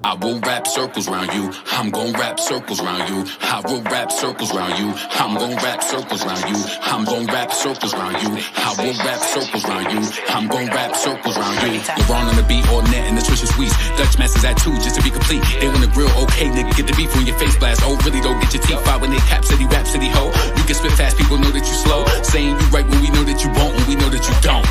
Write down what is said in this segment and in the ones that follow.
I will wrap circles round you. I'm gon' wrap circles round you. I will wrap circles round you. I'm gon' wrap circles round you. I'm gon' wrap circles round you. I will wrap circles round you. I'm gon' wrap circles round you. LeBron on the beat, all net and the Trisha Sweets. Dutch Masters at 2 just to be complete. They want the grill, okay, nigga, get the beef when your face blast. Oh, really don't get your teeth out when they cap city, rap city, ho. You can spit fast, people know that you slow. Saying you right when we know that you won't, when we know that you don't.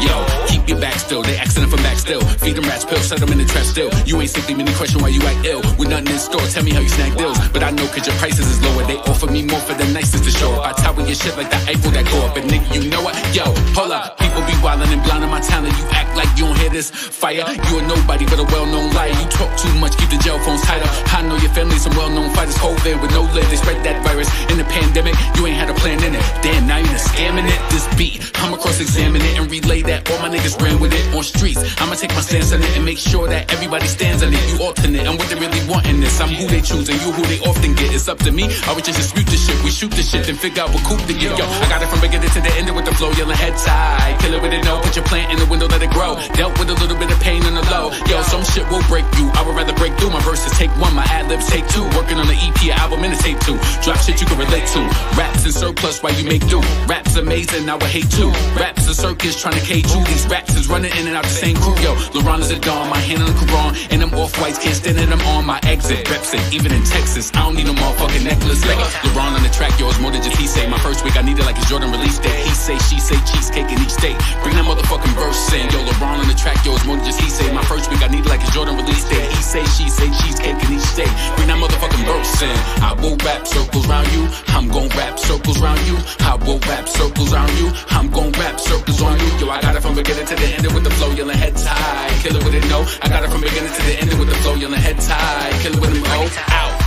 Yo, keep your back still. They asking for back still. Feed them rats pills, set them in the trap still. You ain't simply many question why you act ill. With nothing in store, tell me how you snag deals. But I know cause your prices is lower. They offer me more for the nicest to show up. I tower your shit like the Eiffel that go up. But nigga, you know what? Yo, hold up. People be wildin' and blindin' my talent. You act like you don't hear this fire. You a nobody but a well-known liar. You talk too much, keep the jail phones tighter. I know your family some well-known fighters. Hold there with no lid. They spread that virus in the pandemic. You ain't had a plan in it. Damn, now you done scamming it. This beat, I'ma cross-examine it and relay that. All my niggas ran with it on streets. I'ma take my stance on it and make sure that everybody stands on it. You alternate and what they really want in this. I'm who they choose and you who they often get. It's up to me. I would just dispute this shit. We shoot this shit and figure out what coup to get. Yo, I got it from beginning to the end with the flow. Yelling head tight. Kill it with it, no. Put your plant in the window, let it grow. Dealt with a little bit of pain on the low. Yo, some shit will break you. I would rather break through. My verses take 1, my ad-libs take 2. Working on the EP album and a tape 2. Drop shit you can relate to. Raps in surplus while you make do. Raps amazing, I would hate too. Raps a circus trying to cage you. These raps is running in and out the same crew. Yo, LeBron is a dawn, my hand on the Quran. And them off-whites can't stand it, I'm on my exit. Reps it, even in Texas, I don't need no motherfucking necklace. Like LeBron on the track, yo, it's more than just he say. My first week I need it like it's Jordan release day. He say, she say, cheesecake in each state. Bring that motherfucking verse in. Yo, LeBron on the track, yo, it's more than just he say. My first week I need it like it's Jordan release day. He say, she say, cheesecake in each state. Bring that motherfucking verse in. I will wrap circles round you. I'm gon' wrap circles round you. I will wrap circles round you. I'm gon' wrap circles on you. Yo, I got it from beginning to the end with the flow, yelling head tight. Kill it with it, no. I got it from beginning to the end with the flow, yelling head tight. Kill it with it, no. Out.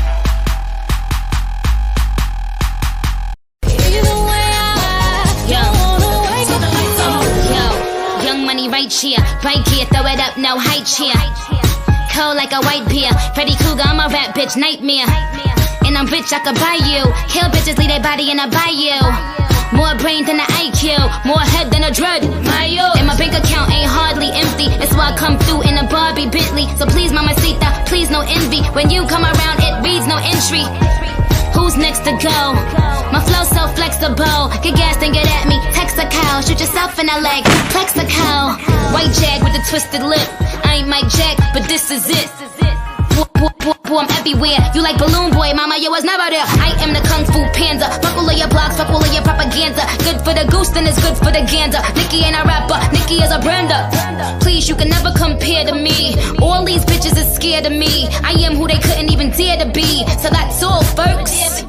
Young money right here, right here, throw it up, no high chair. Cold like a white beer, Freddy Krueger, I'm a rap bitch, nightmare. And I'm rich, I could buy you. Kill bitches, leave their body in a bayou. More brain than an IQ, more head than a dread. And my bank account ain't hardly empty. That's why I come through in a Barbie Bentley. So please, mamacita, please no envy. When you come around, it reads no entry. Who's next to go? My flow so flexible. Get gassed and get at me. Text a cow, shoot yourself in the leg. Plex a cow. White jag with a twisted lip. I ain't Mike Jack, but this is it. I'm everywhere. You like Balloon Boy, mama, you was never there. I am the Kung Fu Panda. Fuck all of your blogs, fuck all of your propaganda. Good for the goose, then it's good for the gander. Nicki ain't a rapper, Nicki is a brander. Please, you can never compare to me. All these bitches is scared of me. I am who they couldn't even dare to be. So that's all, folks.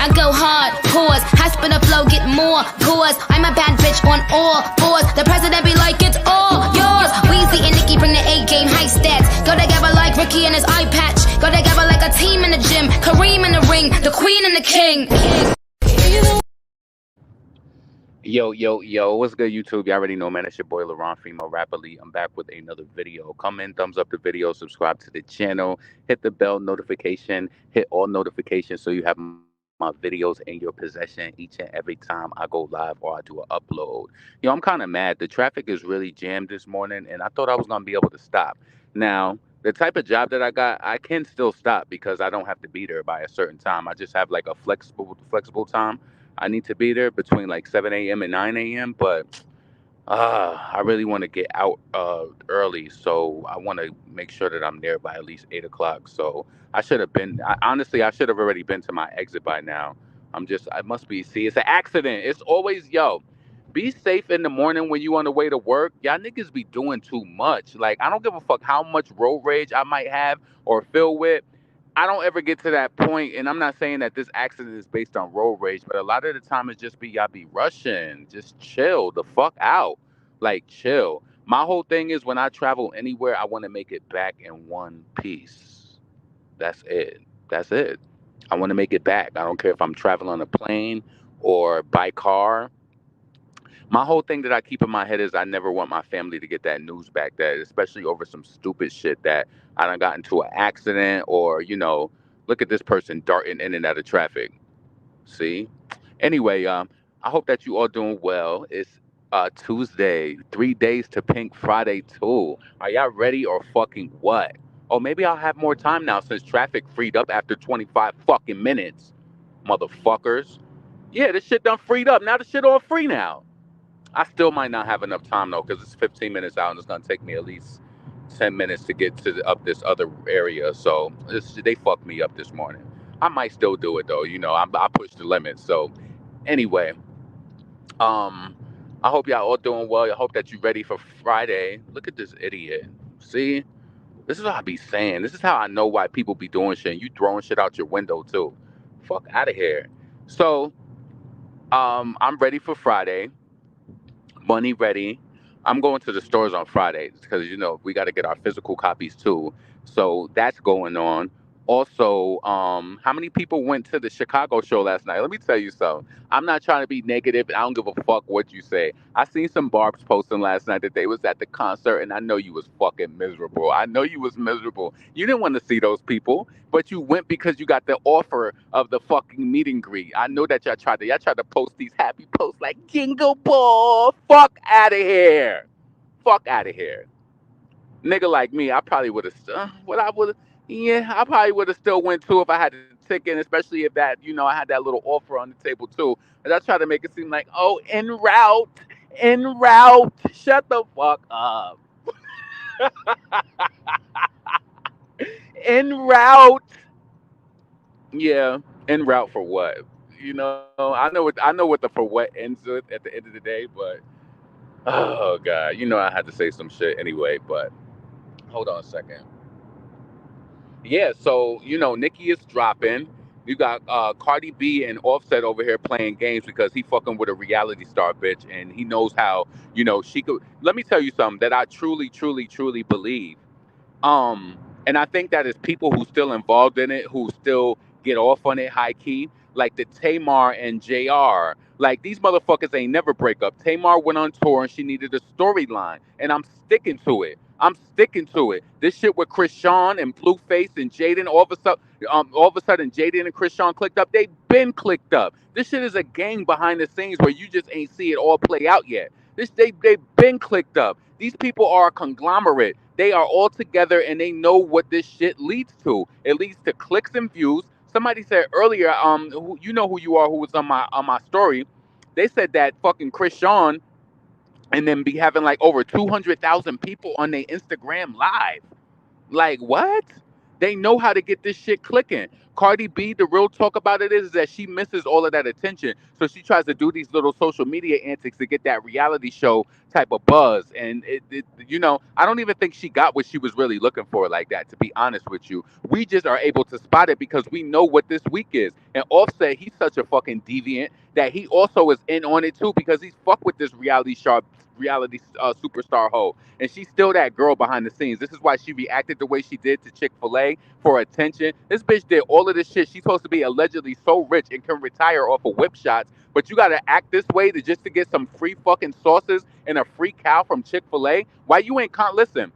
I go hard, pause. I spin a flow, get more pause. I'm a bad bitch on all fours. The president be like, it's all yours. Weezy and Nicki bring the A-game, high stats. Go together like Ricky and his eye patch. Go together like a team in the gym. Kareem in the ring, the queen and the king. Yo, what's good, YouTube? You already know, man, it's your boy LeBron, female rapidly. I'm back with another video. Come in, thumbs up the video, subscribe to the channel, hit the bell notification, hit all notifications so you have my videos in your possession each and every time I go live or I do an upload. Yo, I'm kind of mad. The traffic is really jammed this morning, and I thought I was going to be able to stop. Now, the type of job that I got, I can still stop because I don't have to be there by a certain time. I just have like a flexible time. I need to be there between like 7 a.m. and 9 a.m., but I really want to get out early, so I want to make sure that I'm there by at least 8 o'clock. So I should have been, honestly, I should have already been to my exit by now. I must be, see, it's an accident. It's always, yo, be safe in the morning when you on the way to work. Y'all niggas be doing too much. Like, I don't give a fuck how much road rage I might have or feel with. I don't ever get to that point, and I'm not saying that this accident is based on road rage, but a lot of the time it just be y'all be rushing. Just chill the fuck out. Like, chill. My whole thing is when I travel anywhere, I want to make it back in one piece. That's it. That's it. I want to make it back. I don't care if I'm traveling on a plane or by car. My whole thing that I keep in my head is I never want my family to get that news back, that especially over some stupid shit that I done got into an accident or, you know, look at this person darting in and out of traffic. See? Anyway, I hope that you all doing well. It's Tuesday, 3 days to Pink Friday too. Are y'all ready or fucking what? Or maybe I'll have more time now since traffic freed up after 25 fucking minutes. Motherfuckers. Yeah, this shit done freed up. Now the shit all free now. I still might not have enough time though, because it's 15 minutes out and it's gonna take me at least 10 minutes to get to up this other area. So they fucked me up this morning. I might still do it though. I pushed the limit. So anyway, um, I hope y'all all doing well. I hope that you're ready for Friday. Look at this idiot. See, this is what I be saying. This is how I know why people be doing shit. And you throwing shit out your window too. Fuck out of here. So, I'm ready for Friday. Money ready. I'm going to the stores on Friday because we got to get our physical copies too. So that's going on. Also, how many people went to the Chicago show last night? Let me tell you something. I'm not trying to be negative, and I don't give a fuck what you say. I seen some barbs posting last night that they was at the concert, and I know you was fucking miserable. I know you was miserable. You didn't want to see those people, but you went because you got the offer of the fucking meet and greet. I know that y'all tried to post these happy posts like Jingle Ball. Fuck out of here. Fuck out of here. Nigga like me, I probably would have. What I would. Yeah, I probably would have still went too if I had the ticket, especially if that I had that little offer on the table too. And I tried to make it seem like, oh, en route. Shut the fuck up. En route. Yeah, en route for what? I know what the for what ends with at the end of the day, but oh god, I had to say some shit anyway. But hold on a second. Yeah, so Nicki is dropping. You got Cardi B and Offset over here playing games because he fucking with a reality star bitch, and he knows how she could. Let me tell you something that I truly, truly, truly believe. Um, and I think that is people who still involved in it, who still get off on it high key, like the Tamar and JR. Like these motherfuckers ain't never break up. Tamar went on tour and she needed a storyline, and I'm sticking to it. I'm sticking to it. This shit with Chris Sean and Blueface and Jaden, all of a sudden, Jaden and Chris Sean clicked up. They been clicked up. This shit is a game behind the scenes where you just ain't see it all play out yet. They been clicked up. These people are a conglomerate. They are all together and they know what this shit leads to. It leads to clicks and views. Somebody said earlier, you know who you are, who was on my story. They said that fucking Chris Sean and then be having like over 200,000 people on their Instagram live. Like what? They know how to get this shit clicking. Cardi B, the real talk about it is that she misses all of that attention. So she tries to do these little social media antics to get that reality show type of buzz. And I don't even think she got what she was really looking for like that, to be honest with you. We just are able to spot it because we know what this week is. And Offset, he's such a fucking deviant that he also is in on it too because he's fucked with this reality superstar hoe, and she's still that girl behind the scenes. This is why she reacted the way she did to Chick-fil-A for attention. This bitch did all of this shit. She's supposed to be allegedly so rich and can retire off of whip shots, but you gotta act this way just to get some free fucking sauces and a free cow from Chick-fil-A. Why you ain't listen?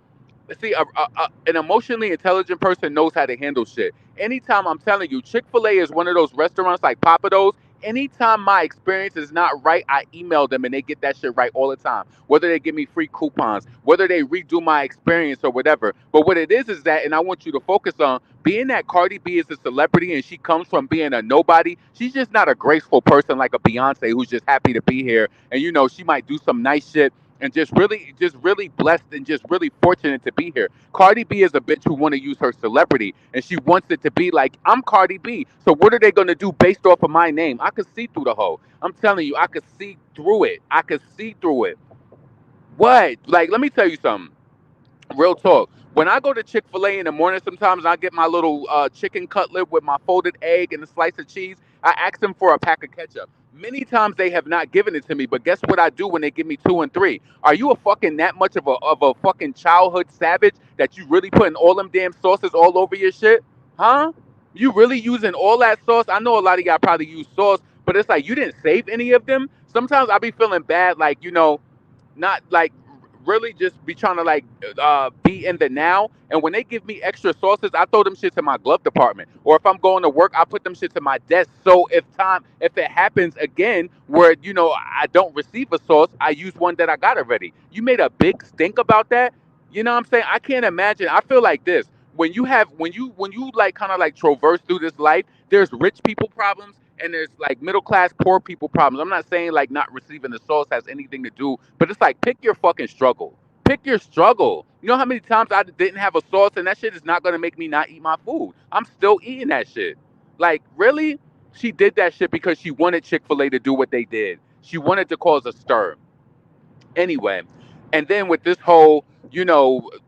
See, an emotionally intelligent person knows how to handle shit. Anytime, I'm telling you, Chick-fil-A is one of those restaurants like Papados. Anytime my experience is not right, I email them and they get that shit right all the time. Whether they give me free coupons, whether they redo my experience or whatever. But what it is that, and I want you to focus on, being that Cardi B is a celebrity and she comes from being a nobody, she's just not a graceful person like a Beyonce who's just happy to be here. And she might do some nice shit and just really blessed and just really fortunate to be here. Cardi B is a bitch who want to use her celebrity and she wants it to be like, I'm Cardi B. So what are they gonna do based off of my name? I could see through the hoe. I'm telling you, I could see through it. I could see through it. What? Like, let me tell you something. Real talk. When I go to Chick-fil-A in the morning, sometimes I get my little chicken cutlet with my folded egg and a slice of cheese. I ask them for a pack of ketchup. Many times they have not given it to me, but guess what I do when they give me 2 and 3? Are you a fucking that much of a fucking childhood savage that you really putting all them damn sauces all over your shit? Huh? You really using all that sauce? I know a lot of y'all probably use sauce, but it's like you didn't save any of them. Sometimes I be feeling bad, like not like really just be trying to like be in the now. And when they give me extra sauces, I throw them shit to my glove department. Or if I'm going to work, I put them shit to my desk. So if it happens again where I don't receive a sauce, I use one that I got already. You made a big stink about that. You know what I'm saying? I can't imagine. I feel like this. when you like kind of like traverse through this life, there's rich people problems and there's like middle class poor people problems. I'm not saying like not receiving the sauce has anything to do, but it's like pick your fucking struggle. Pick your struggle. You know how many times I didn't have a sauce and that shit is not gonna make me not eat my food. I'm still eating that shit. Like really, she did that shit because she wanted Chick-fil-A to do what they did. She wanted to cause a stir anyway. And then with this whole,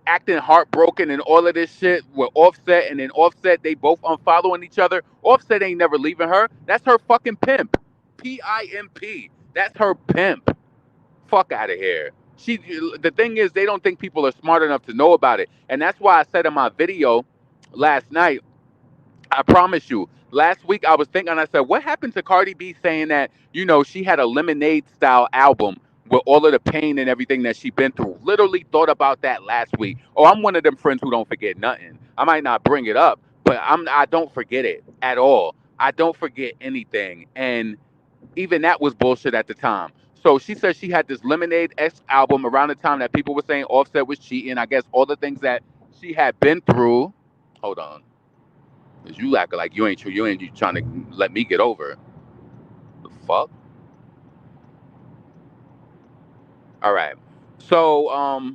acting heartbroken and all of this shit with Offset, and then Offset, they both unfollowing each other. Offset ain't never leaving her. That's her fucking pimp. Pimp. That's her pimp. Fuck out of here. The thing is, they don't think people are smart enough to know about it. And that's why I said in my video last night, I promise you. Last week I was thinking, I said, what happened to Cardi B saying that, she had a Lemonade style album with all of the pain and everything that she been through? Literally thought about that last week. Oh, I'm one of them friends who don't forget nothing. I might not bring it up, but I don't forget it at all. I don't forget anything. And even that was bullshit at the time. So she said she had this Lemonade X album around the time that people were saying Offset was cheating. I guess all the things that she had been through. Hold on. Cause you acting like you ain't true. You trying to let me get over. The fuck? All right. So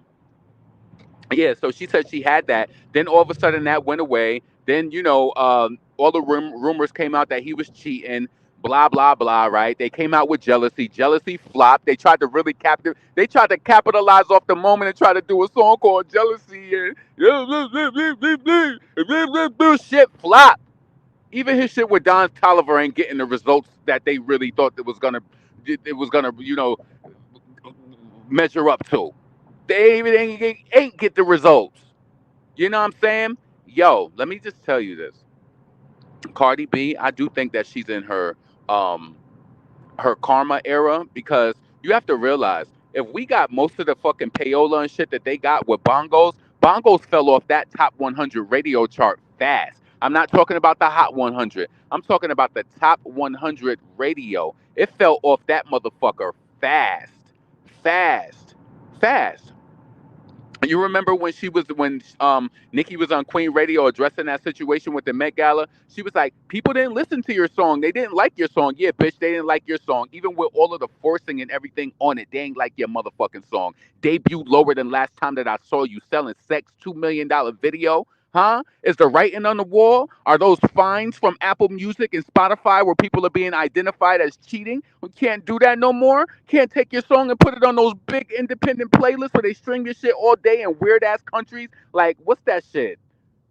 yeah. So she said she had that. Then all of a sudden that went away. Then all the rumors came out that he was cheating. Blah blah blah. Right? They came out with jealousy. Jealousy flopped. They tried to really capture. They tried to capitalize off the moment and try to do a song called Jealousy and shit flop. Even his shit with Don Tolliver ain't getting the results that they really thought it was gonna measure up to. They ain't get the results. You know what I'm saying? Yo, let me just tell you this. Cardi B, I do think that she's in um her karma era, because you have to realize, if we got most of the fucking payola and shit that they got with bongos fell off that top 100 radio chart fast. I'm not talking about the hot 100. I'm talking about the top 100 radio. It fell off that motherfucker fast, fast, fast. You remember when Nicki was on Queen Radio addressing that situation with the Met Gala? She was like, people didn't listen to your song. They didn't like your song. Yeah, bitch, they didn't like your song. Even with all of the forcing and everything on it, they ain't like your motherfucking song. Debuted lower than last time that I saw you selling sex $2 million video. Huh? Is the writing on the wall? Are those fines from Apple Music and Spotify where people are being identified as cheating? We can't do that no more. Can't take your song and put it on those big independent playlists where they string your shit all day in weird ass countries. Like, what's that shit?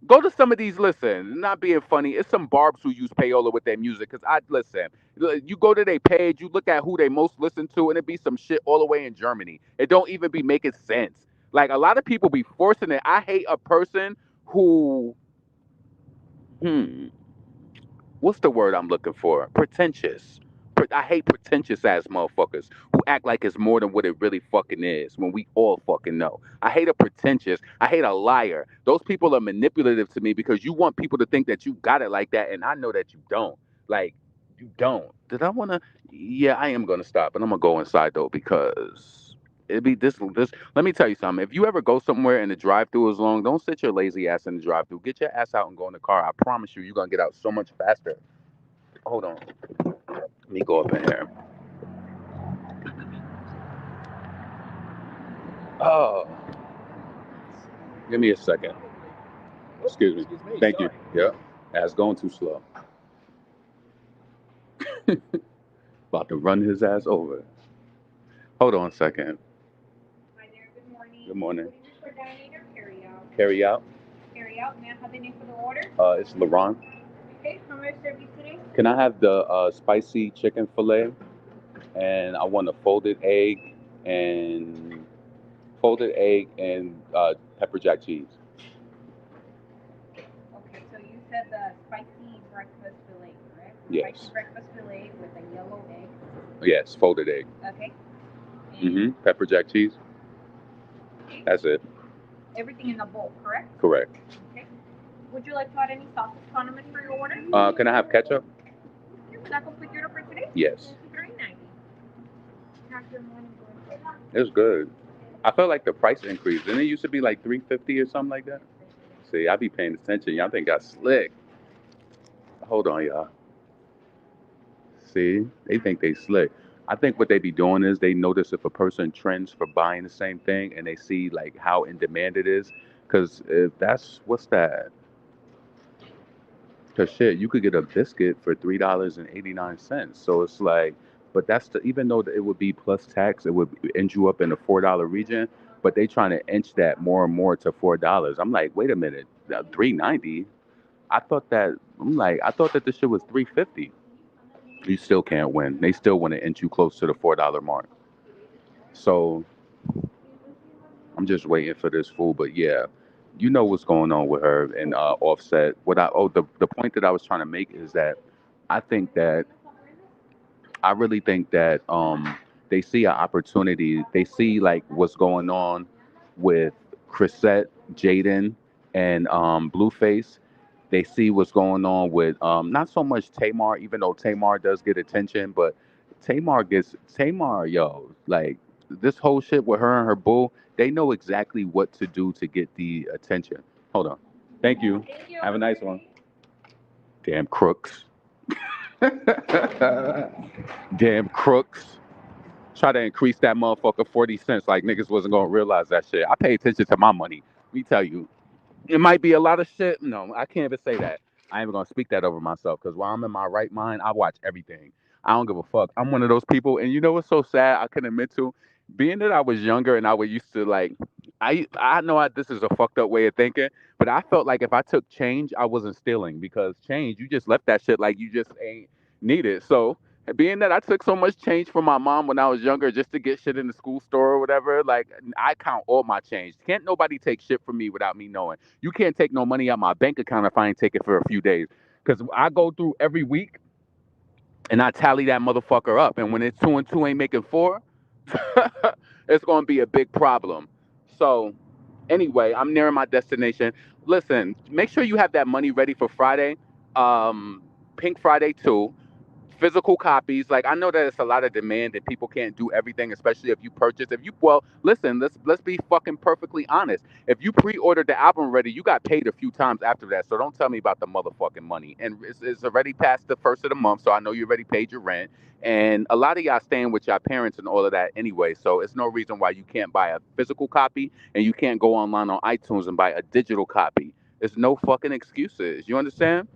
Go to some of these. Listen, not being funny. It's some barbs who use payola with their music. Cause I listen. You go to their page, you look at who they most listen to, and it be some shit all the way in Germany. It don't even be making sense. Like a lot of people be forcing it. I hate a person who, hmm, what's the word I'm looking for? Pretentious. I hate pretentious ass motherfuckers who act like it's more than what it really fucking is when we all fucking know. I hate a pretentious. I hate a liar. Those people are manipulative to me because you want people to think that you got it like that, and I know that you don't. Like, you don't. Did I want to? Yeah, I am going to stop, and I'm going to go inside though, because it'd be this. Let me tell you something. If you ever go somewhere and the drive-through is long, don't sit your lazy ass in the drive-through. Get your ass out and go in the car. I promise you, you're going to get out so much faster. Hold on. Let me go up in here. Oh, give me a second. Excuse me. Thank you. Yeah, that's going too slow. About to run his ass over. Hold on a second. Hi there, good morning. Good morning. Would you prefer dine-in or carry-out? Carry out. Carry-out, may I have the name for the order? It's LaRon. Okay, how may I serve you today? Can I have the spicy chicken fillet? And I want a folded egg and pepper jack cheese. Okay, so you said the spicy breakfast fillet, correct? Yes. Spicy breakfast fillet with a yellow egg. Yes, folded egg. Okay. Pepper jack cheese. Okay. That's it. Everything in the bowl, correct? Correct. Okay. Would you like to add any sauces, condiments for your order? Can I have ketchup? Okay, would that complete your order for today? Yes. $3.90. How's your morning going? It's good. I felt like the price increased. Didn't it used to be like $3.50 or something like that? See, I be paying attention. Y'all think I slick. Hold on, y'all. See, they think they slick. I think what they be doing is they notice if a person trends for buying the same thing and they see like how in demand it is. Cause if that's what's that? Cause shit, you could get a biscuit for $3.89. So it's like, but that's the even though it would be plus tax, it would end you up in the $4 region. But they trying to inch that more and more to $4. I'm like, wait a minute, 3.90. I thought that I thought that this shit was 3.50. You still can't win. They still want to inch you close to the $4 mark. So I'm just waiting for this fool. But yeah, you know what's going on with her and Offset. The point that I was trying to make is that I think that I really think that they see an opportunity. They see like what's going on with Chrisette, Jaden, and Blueface. They see what's going on with not so much Tamar, even though Tamar does get attention, but Tamar, yo, like this whole shit with her and her boo. They know exactly what to do to get the attention. Hold on. Thank you. Have a nice one. Damn crooks. Damn crooks. Try to increase that motherfucker 40 cents like niggas wasn't gonna realize that shit. I pay attention to my money. Let me tell you. It might be a lot of shit. No, I can't even say that. I ain't even gonna speak that over myself because while I'm in my right mind, I watch everything. I don't give a fuck. I'm one of those people, and you know what's so sad? I can admit to, being that I was younger and I was used to like, I know this is a fucked up way of thinking, but I felt like if I took change, I wasn't stealing because change, you just left that shit like you just ain't need it. So being that I took so much change from my mom when I was younger just to get shit in the school store or whatever, like I count all my change. Can't nobody take shit from me without me knowing. You can't take no money out my bank account if I ain't take it for a few days. Because I go through every week and I tally that motherfucker up. And when it's two and two ain't making four, it's going to be a big problem. So, anyway, I'm nearing my destination. Listen, make sure you have that money ready for Friday. Pink Friday, too. Physical copies. Like I know that it's a lot of demand and people can't do everything, especially if you purchase. If you well, listen, let's be fucking perfectly honest. If you pre-ordered the album already, you got paid a few times after that. So don't tell me about the motherfucking money. And it's already past the first of the month, so I know you already paid your rent. And a lot of y'all staying with your parents and all of that anyway. So it's no reason why you can't buy a physical copy and you can't go online on iTunes and buy a digital copy. There's no fucking excuses. You understand?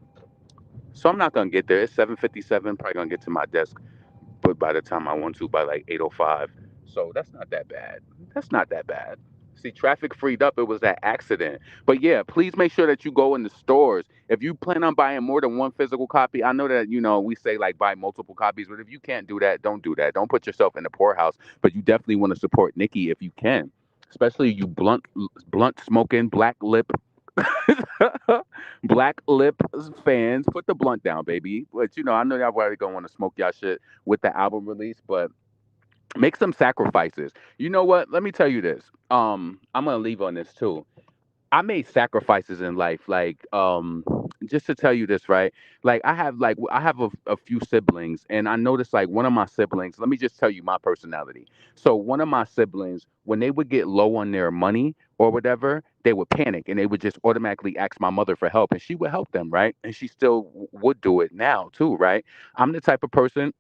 So I'm not gonna get there. It's 7:57. Probably gonna get to my desk, but by the time I want to, by like 8:05. So that's not that bad. That's not that bad. See, traffic freed up. It was that accident. But yeah, please make sure that you go in the stores. If you plan on buying more than one physical copy, I know that we say like buy multiple copies, but if you can't do that, don't do that. Don't put yourself in the poorhouse. But you definitely want to support Nicki if you can, especially you blunt smoking black lip Black lip fans, put the blunt down, baby. But I know y'all probably gonna want to smoke y'all shit with the album release, but make some sacrifices. You know what? Let me tell you this. I'm gonna leave on this too. I made sacrifices in life, like just to tell you this, right? Like I have a few siblings, and I noticed like one of my siblings. Let me just tell you my personality. So one of my siblings, when they would get low on their money or whatever, they would panic and they would just automatically ask my mother for help, and she would help them, right? And she still would do it now too, right? I'm the type of person.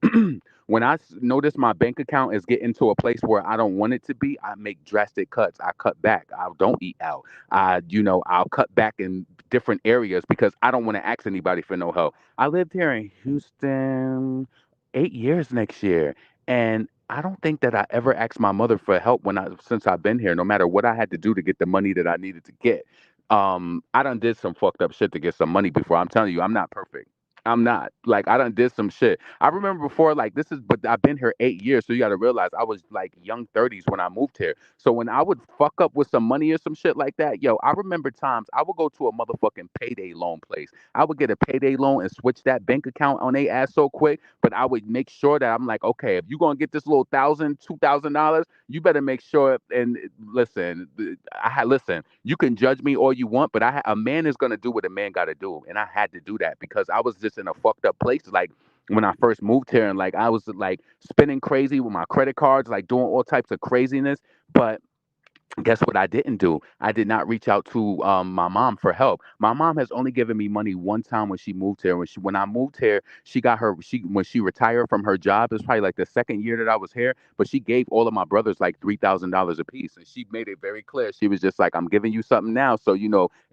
When notice my bank account is getting to a place where I don't want it to be, I make drastic cuts. I cut back. I don't eat out. I'll cut back in different areas because I don't want to ask anybody for no help. I lived here in Houston 8 years next year, and I don't think that I ever asked my mother for help since I've been here. No matter what I had to do to get the money that I needed to get, I done did some fucked up shit to get some money before. I'm telling you, I'm not perfect. I'm not like I done did some shit. I remember before like but I've been here 8 years, so you got to realize I was like young 30s when I moved here. So when I would fuck up with some money or some shit like that, yo, I remember times I would go to a motherfucking payday loan place. I would get a payday loan and switch that bank account on they ass so quick, but I would make sure that I'm like, okay, if you gonna get this little $1,000, $2,000, you better make sure. And listen, listen. You can judge me all you want, but a man is gonna do what a man got to do, and I had to do that because I was just in a fucked up place. Like when I first moved here, and like I was like spending crazy with my credit cards, like doing all types of craziness. But Guess what I didn't do? I did not reach out to my mom for help. My mom has only given me money one time when she moved here. When I moved here, she got her she when she retired from her job. It was probably like the second year that I was here. But she gave all of my brothers like $3,000 a piece, and she made it very clear. She was just like, "I'm giving you something now, so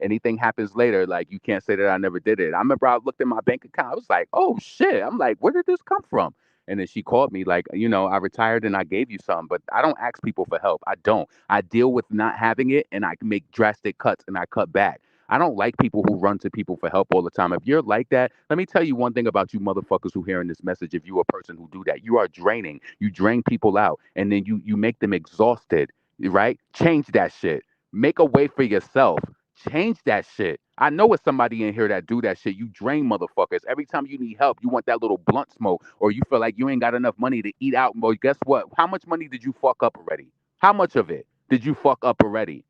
anything happens later, like you can't say that I never did it." I remember I looked at my bank account. I was like, "Oh shit!" I'm like, "Where did this come from?" And then she called me like, I retired and I gave you some, but I don't ask people for help. I don't. I deal with not having it and I make drastic cuts and I cut back. I don't like people who run to people for help all the time. If you're like that, let me tell you one thing about you motherfuckers who hearing this message. If you're a person who do that, you are draining. You drain people out and then you make them exhausted, right? Change that shit. Make a way for yourself. Change that shit. I know it's somebody in here that do that shit. You drain motherfuckers. Every time you need help, you want that little blunt smoke, or you feel like you ain't got enough money to eat out. Well, guess what? How much money did you fuck up already? How much of it did you fuck up already?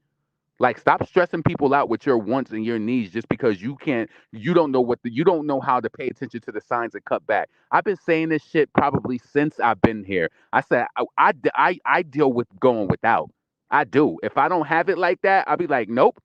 Like, stop stressing people out with your wants and your needs just because you don't know you don't know how to pay attention to the signs and cut back. I've been saying this shit probably since I've been here. I said, I deal with going without. I do. If I don't have it like that, I'll be like, nope.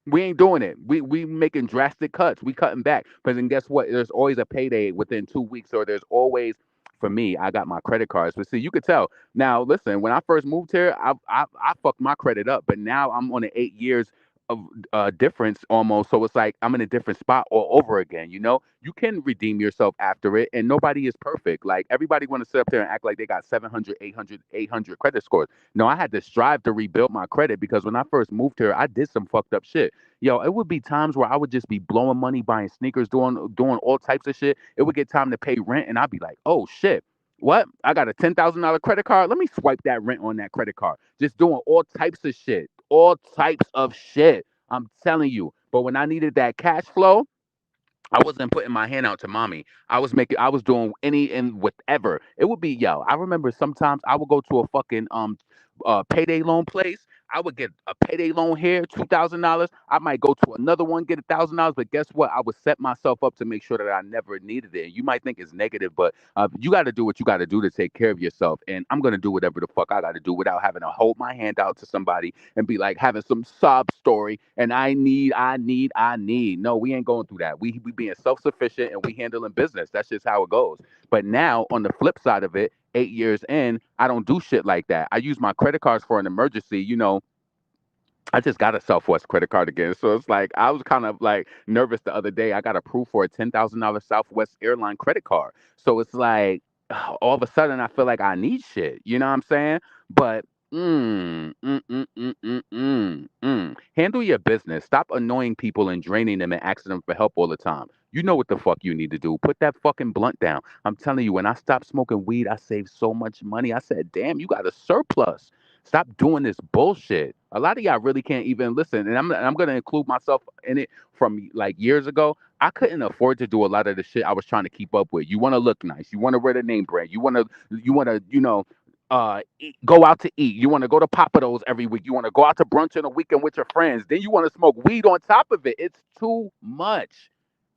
We ain't doing it. We making drastic cuts. We cutting back. But then guess what? There's always a payday within 2 weeks, or there's always, for me, I got my credit cards. But see, you could tell now, listen, when I first moved here, I fucked my credit up, but now I'm on an 8 years of difference almost. So it's like I'm in a different spot all over again. You can redeem yourself after it, and nobody is perfect. Like, everybody want to sit up there and act like they got 700, 800 credit scores. No, I had to strive to rebuild my credit because when I first moved here, I did some fucked up shit. Yo, it would be times where I would just be blowing money, buying sneakers, doing all types of shit. It would get time to pay rent, and I'd be like, oh shit. What? I got a $10,000 credit card. Let me swipe that rent on that credit card. Just doing all types of shit. All types of shit. I'm telling you. But when I needed that cash flow, I wasn't putting my hand out to mommy. I was doing any and whatever. It would be, yo. I remember sometimes I would go to a fucking payday loan place. I would get a payday loan here, $2,000. I might go to another one, get $1,000. But guess what? I would set myself up to make sure that I never needed it. And you might think it's negative, but you got to do what you got to do to take care of yourself. And I'm gonna do whatever the fuck I got to do without having to hold my hand out to somebody and be like having some sob story and I need. No, we ain't going through that. We being self sufficient and we handling business. That's just how it goes. But now on the flip side of it, 8 years in, I don't do shit like that. I use my credit cards for an emergency. I just got a Southwest credit card again. So it's like I was kind of like nervous the other day. I got approved for a $10,000 Southwest airline credit card. So it's like all of a sudden I feel like I need shit. You know what I'm saying? But handle your business. Stop annoying people and draining them and asking them for help all the time. You know what the fuck you need to do. Put that fucking blunt down. I'm telling you, when I stopped smoking weed, I saved so much money. I said, damn, you got a surplus. Stop doing this bullshit. A lot of y'all really can't even listen, and I'm gonna include myself in it. From like years ago, I couldn't afford to do a lot of the shit I was trying to keep up with. You want to look nice. You want to wear the name brand. You want to go out to eat. You want to go to Papados every week. You want to go out to brunch on a weekend with your friends. Then you want to smoke weed on top of it. It's too much.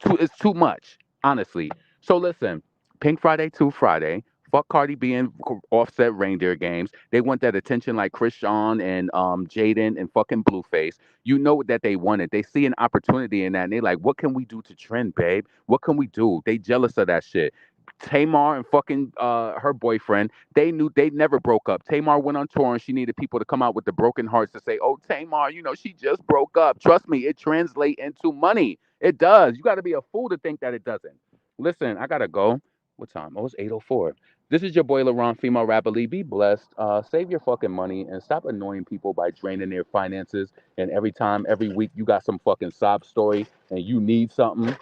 It's too much, honestly. So listen, Pink Friday, 2 Friday. Fuck Cardi B and Offset reindeer games. They want that attention like Chris Sean and Jaden and fucking Blueface. You know that they want it. They see an opportunity in that and they like, what can we do to trend, babe? What can we do? They jealous of that shit. Tamar and fucking her boyfriend, they knew they never broke up. Tamar went on tour and she needed people to come out with the broken hearts to say, "Oh, Tamar, she just broke up." Trust me, it translates into money. It does. You got to be a fool to think that it doesn't. Listen, I gotta go. What time? Oh, it's 8:04. This is your boy LaRon, female rapper Lee. Be blessed. Save your fucking money and stop annoying people by draining their finances. And every time, every week, you got some fucking sob story and you need something.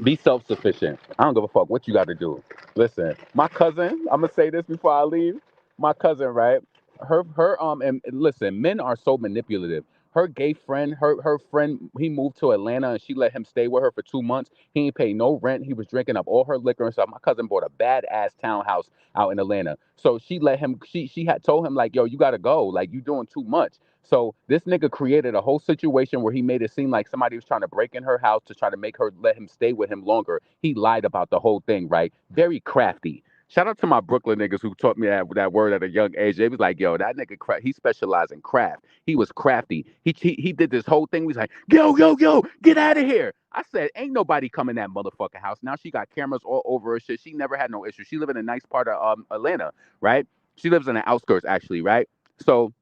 Be self sufficient. I don't give a fuck what you got to do. Listen, my cousin. I'm gonna say this before I leave. My cousin, right? And listen, men are so manipulative. Her gay friend, her friend, he moved to Atlanta and she let him stay with her for 2 months. He ain't pay no rent. He was drinking up all her liquor and stuff. My cousin bought a bad ass townhouse out in Atlanta. So she let him. She had told him like, "Yo, you gotta go. Like you doing too much." So this nigga created a whole situation where he made it seem like somebody was trying to break in her house to try to make her let him stay with him longer. He lied about the whole thing, right? Very crafty. Shout out to my Brooklyn niggas who taught me that word at a young age. They was like, yo, that nigga, he specialized in craft. He was crafty. He did this whole thing. He was like, yo, get out of here. I said, ain't nobody coming that motherfucking house. Now she got cameras all over her shit. She never had no issue. She live in a nice part of Atlanta, right? She lives in the outskirts, actually, right? So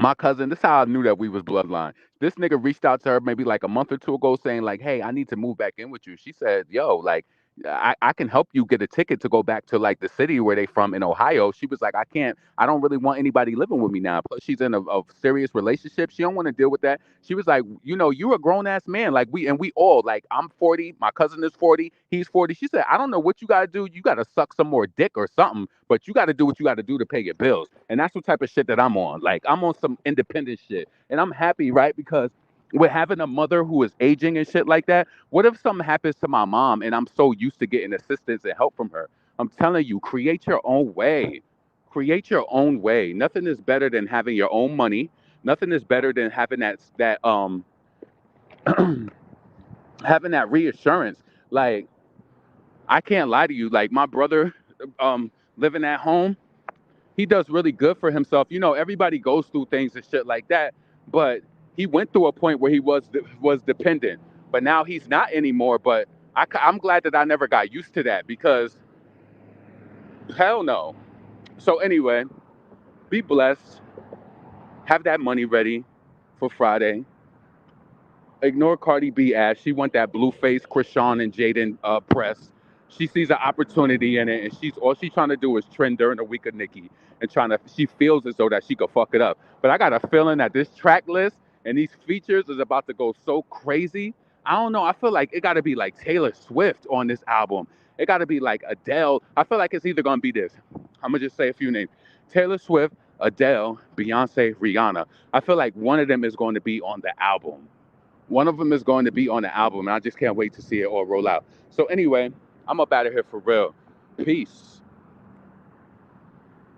my cousin, this is how I knew that we was bloodline. This nigga reached out to her maybe like a month or two ago saying like, hey, I need to move back in with you. She said, yo, like, I can help you get a ticket to go back to like the city where they from in Ohio. She was like, I don't really want anybody living with me now. Plus she's in a serious relationship. She don't want to deal with that. She was like, you know, you're a grown ass man. Like we all, like, I'm 40, my cousin is 40, he's 40. She said, I don't know what you gotta do. You gotta suck some more dick or something, but you gotta do what you gotta do to pay your bills. And that's what type of shit that I'm on. Like I'm on some independent shit. And I'm happy, right? Because with having a mother who is aging and shit like that, what if something happens to my mom and I'm so used to getting assistance and help from her? I'm telling you, create your own way. Create your own way. Nothing is better than having your own money. Nothing is better than having that having that reassurance. Like, I can't lie to you. Like my brother, living at home, he does really good for himself. You know, everybody goes through things and shit like that, but he went through a point where he was dependent, but now he's not anymore. But I'm glad that I never got used to that because hell no. So anyway, be blessed. Have that money ready for Friday. Ignore Cardi B ass. She want that blue face Krishan and Jaden press. She sees an opportunity in it, and all she's trying to do is trend during the week of Nicki, and she feels as though that she could fuck it up. But I got a feeling that this track list and these features is about to go so crazy. I don't know. I feel like it got to be like Taylor Swift on this album. It got to be like Adele. I feel like it's either gonna be this. I'm gonna just say a few names: Taylor Swift, Adele, Beyonce, Rihanna. I feel like one of them is going to be on the album. One of them is going to be on the album, and I just can't wait to see it all roll out. So anyway, I'm up out of here for real. Peace.